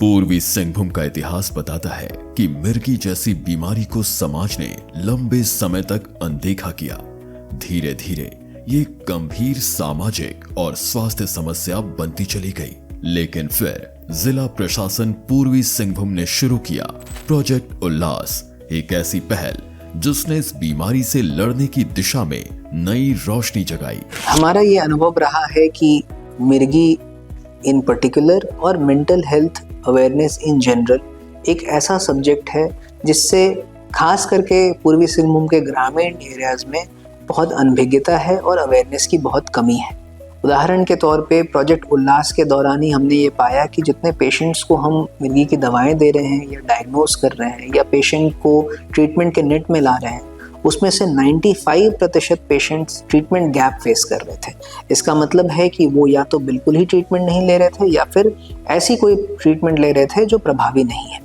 पूर्वी सिंहभूम का इतिहास बताता है कि मिर्गी जैसी बीमारी को समाज ने लंबे समय तक अनदेखा किया। धीरे धीरे ये गंभीर सामाजिक और स्वास्थ्य समस्या बनती चली गई। लेकिन फिर जिला प्रशासन पूर्वी सिंहभूम ने शुरू किया प्रोजेक्ट उल्लास, एक ऐसी पहल जिसने इस बीमारी से लड़ने की दिशा में नई रोशनी जगाई। हमारा ये अनुभव रहा है कि मिर्गी इन पर्टिकुलर और mental health awareness in general एक ऐसा सब्जेक्ट है जिससे खास करके पूर्वी सिंहभूम के ग्रामीण एरियाज में बहुत अनभिज्ञता है और अवेयरनेस की बहुत कमी है। उदाहरण के तौर पे प्रोजेक्ट उल्लास के दौरान ही हमने ये पाया कि जितने पेशेंट्स को हम मिर्गी की दवाएं दे रहे हैं या डायग्नोस कर रहे हैं या पेशेंट को ट्रीटमेंट के नेट में ला रहे हैं, उसमें से 95% पेशेंट्स ट्रीटमेंट गैप फेस कर रहे थे। इसका मतलब है कि वो या तो बिल्कुल ही ट्रीटमेंट नहीं ले रहे थे या फिर ऐसी कोई ट्रीटमेंट ले रहे थे जो प्रभावी नहीं है।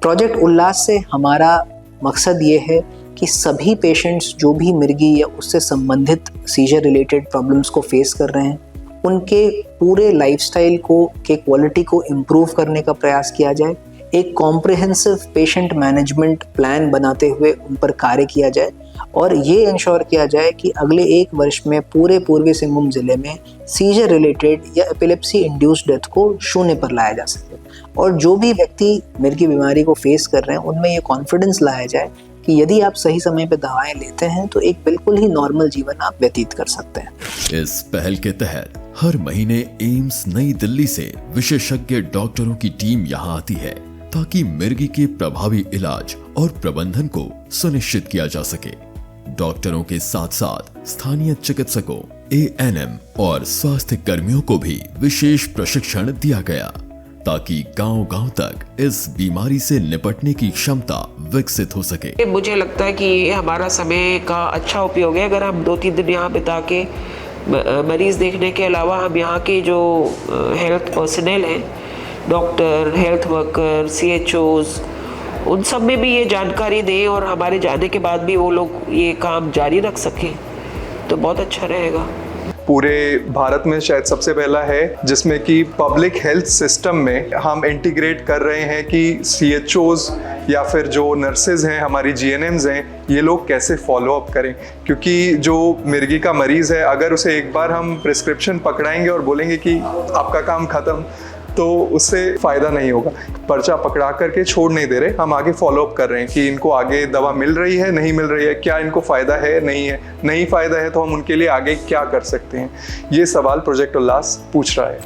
प्रोजेक्ट उल्लास से हमारा मकसद ये है कि सभी पेशेंट्स जो भी मिर्गी या उससे संबंधित सीजर रिलेटेड प्रॉब्लम्स को फेस कर रहे हैं, उनके पूरे लाइफस्टाइल के क्वालिटी को इम्प्रूव करने का प्रयास किया जाए। एक कॉम्प्रिहेंसिव पेशेंट मैनेजमेंट प्लान बनाते हुए उन पर कार्य किया जाए और ये इंश्योर किया जाए कि अगले 1 वर्ष में पूरे पूर्वी सिंहभूम जिले में सीजर रिलेटेड या एपिलेप्सी इंड्यूस्ड डेथ को 0 पर लाया जा सके। और जो भी व्यक्ति मिर्गी बीमारी को फेस कर रहे हैं उनमें ये कॉन्फिडेंस लाया जाए कि यदि आप सही समय पर दवाएं लेते हैं तो एक बिल्कुल ही नॉर्मल जीवन आप व्यतीत कर सकते हैं। इस पहल के तहत हर महीने एम्स नई दिल्ली से विशेषज्ञ डॉक्टरों की टीम यहाँ आती है ताकि मिर्गी के प्रभावी इलाज और प्रबंधन को सुनिश्चित किया जा सके। डॉक्टरों के साथ साथ स्थानीय चिकित्सकों, एएनएम और स्वास्थ्य कर्मियों को भी विशेष प्रशिक्षण दिया गया ताकि गांव-गांव तक इस बीमारी से निपटने की क्षमता विकसित हो सके। मुझे लगता है कि ये हमारा समय का अच्छा उपयोग है। अगर हम 2-3 दिन यहाँ बिता के मरीज देखने के अलावा हम यहाँ के जो हेल्थ पर्सनल हैं, डॉक्टर, हेल्थ वर्कर, CHOs, उन सब में भी ये जानकारी दें और हमारे जाने के बाद भी वो लोग ये काम जारी रख सकें तो बहुत अच्छा रहेगा। पूरे भारत में शायद सबसे पहला है जिसमें कि पब्लिक हेल्थ सिस्टम में हम इंटीग्रेट कर रहे हैं कि CHOs या फिर जो नर्सेज हैं, हमारी GNMs हैं, ये लोग कैसे फॉलो अप करें। क्योंकि जो मिर्गी का मरीज़ है, अगर उसे एक बार हम प्रिस्क्रिप्शन पकड़ाएंगे और बोलेंगे कि आपका काम ख़त्म, तो उससे फ़ायदा नहीं होगा। पर्चा पकड़ा करके छोड़ नहीं दे रहे, हम आगे फॉलो अप कर रहे हैं कि इनको आगे दवा मिल रही है, नहीं मिल रही है, क्या इनको फ़ायदा है, नहीं है, नहीं फ़ायदा है तो हम उनके लिए आगे क्या कर सकते हैं। ये सवाल प्रोजेक्ट उल्लास पूछ रहा है।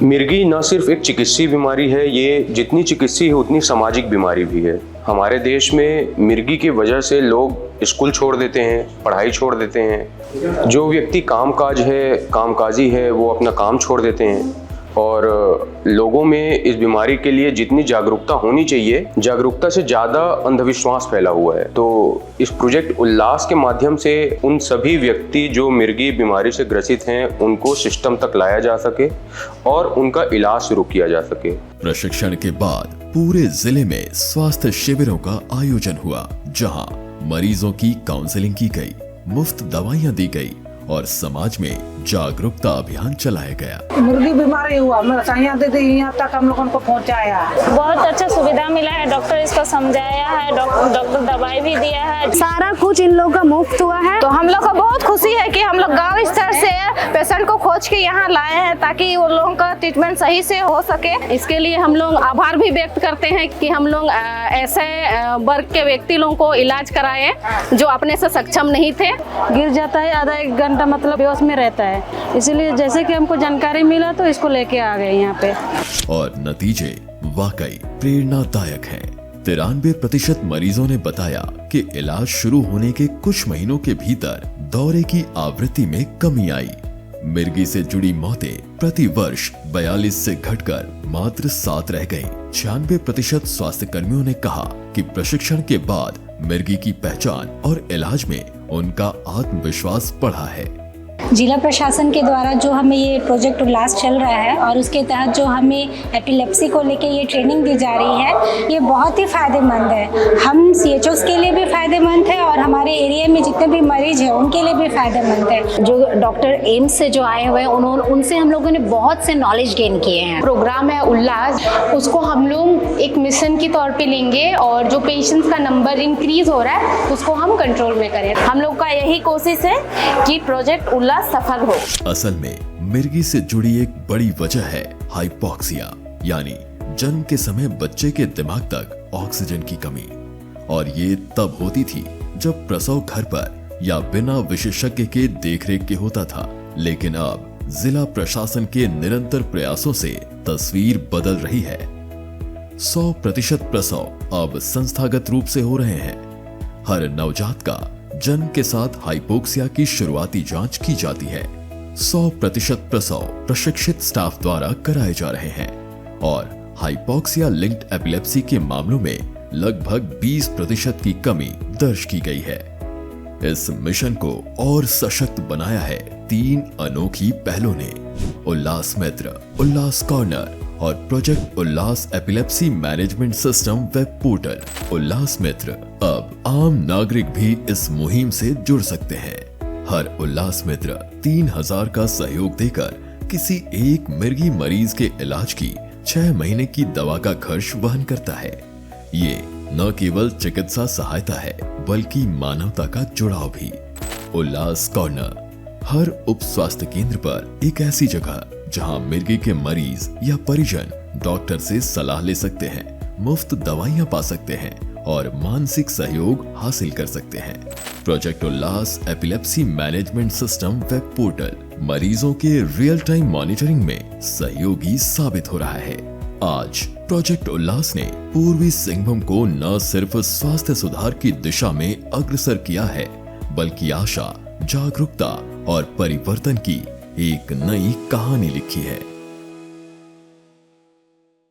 मिर्गी न सिर्फ एक चिकित्सीय बीमारी है, ये जितनी चिकित्सीय है उतनी सामाजिक बीमारी भी है। हमारे देश में मिर्गी की वजह से लोग स्कूल छोड़ देते हैं, पढ़ाई छोड़ देते हैं। जो व्यक्ति कामकाजी है वो अपना काम छोड़ देते हैं और लोगों में इस बीमारी के लिए जितनी जागरूकता होनी चाहिए, जागरूकता से ज़्यादा अंधविश्वास फैला हुआ है। तो इस प्रोजेक्ट उल्लास के माध्यम से उन सभी व्यक्ति जो मिर्गी बीमारी से ग्रसित हैं उनको सिस्टम तक लाया जा सके और उनका इलाज शुरू किया जा सके। प्रशिक्षण के बाद पूरे जिले में स्वास्थ्य शिविरों का आयोजन हुआ जहां मरीजों की काउंसलिंग की गई, मुफ्त दवाइयां दी गई और समाज में जागरूकता अभियान चलाया गया। मुर्गी बीमारी हुआ, यहाँ तक हम लोगों को पहुँचाया। बहुत अच्छा सुविधा मिला है, डॉक्टर इसको समझाया है, डॉक्टर दवाई भी दिया है, सारा कुछ इन लोगों का मुफ्त हुआ है। तो हम लोग को बहुत खुशी है कि हम लोग गांव स्तर से पेशेंट को खोज के यहाँ लाए हैं ताकि वो लोगों का ट्रीटमेंट सही से हो सके। इसके लिए हम लोग आभार भी व्यक्त करते हैं कि हम लोग ऐसे वर्ग के व्यक्ति लोगों को इलाज कराए जो अपने से सक्षम नहीं थे। गिर जाता है, आधा 1 घंटा मतलब बेहोश में रहता है, इसलिए जैसे कि हमको जानकारी मिला तो इसको लेके आ गए यहाँ पे। और नतीजे वाकई प्रेरणादायक हैं। 93% मरीजों ने बताया कि इलाज शुरू होने के कुछ महीनों के भीतर दौरे की आवृत्ति में कमी आई। मिर्गी से जुड़ी मौतें प्रति वर्ष 42 से घटकर मात्र 7 रह गईं। 96% स्वास्थ्य कर्मियों ने कहा कि प्रशिक्षण के बाद मिर्गी की पहचान और इलाज में उनका आत्मविश्वास बढ़ा है। जिला प्रशासन के द्वारा जो हमें ये प्रोजेक्ट उल्लास चल रहा है और उसके तहत जो हमें एपिलेप्सी को लेके ये ट्रेनिंग दी जा रही है, ये बहुत ही फ़ायदेमंद है। हम CHOs के लिए भी फ़ायदेमंद है और हमारे एरिया में जितने भी मरीज हैं उनके लिए भी फ़ायदेमंद है। जो डॉक्टर एम्स से जो आए हुए हैं उनसे हम लोगों ने बहुत से नॉलेज गेन किए हैं। प्रोग्राम है उल्लास, उसको हम लोग एक मिशन के तौर पे लेंगे और जो पेशेंट्स का नंबर इंक्रीज हो रहा है उसको हम कंट्रोल में करें। हम लोग का यही कोशिश है कि प्रोजेक्ट उल्लास सफल हो। असल में मिर्गी से जुड़ी एक बड़ी वजह है हाइपोक्सिया, यानी जन्म के समय बच्चे के दिमाग तक ऑक्सीजन की कमी। और ये तब होती थी जब प्रसव घर पर या बिना विशेषज्ञ के देखरेख के होता था, लेकिन अब जिला प्रशासन के निरंतर प्रयासों से तस्वीर बदल रही है। 100% प्रसव अब संस्थागत रूप से हो रहे हैं। हर नवजात का जन्म के साथ हाइपोक्सिया की शुरुआती जांच की जाती है। 100% प्रसव प्रशिक्षित स्टाफ द्वारा कराए जा रहे हैं और हाइपोक्सिया लिंक्ड एपिलेप्सी के मामलों में लगभग 20% की कमी दर्ज की गई है। इस मिशन को और सशक्त बनाया है 3 अनोखी पहलों ने। उल्लास मित्र, उल्लास कॉर्नर और project Ullas epilepsy management system web portal. Ullas Mitra, अब आम नागरिक भी इस मुहिम से जुड़ सकते हैं। हर उल्लास मित्र 3000 का सहयोग देकर किसी एक मिर्गी मरीज के इलाज की 6 महीने की दवा का खर्च वहन करता है। ये न केवल चिकित्सा सहायता है बल्कि मानवता का जुड़ाव भी। उल्लास कॉर्नर, हर उप स्वास्थ्य केंद्र पर एक ऐसी जगह जहां मिर्गी के मरीज या परिजन डॉक्टर से सलाह ले सकते हैं, मुफ्त दवाइयां पा सकते हैं और मानसिक सहयोग हासिल कर सकते हैं। Project Ullas epilepsy management system web portal मरीजों के रियल टाइम मॉनिटरिंग में सहयोगी साबित हो रहा है। आज प्रोजेक्ट उल्लास ने पूर्वी सिंहभूम को न सिर्फ स्वास्थ्य सुधार की दिशा में अग्रसर किया है, बल्कि आशा, जागरूकता और परिवर्तन की एक नई कहानी लिखी है।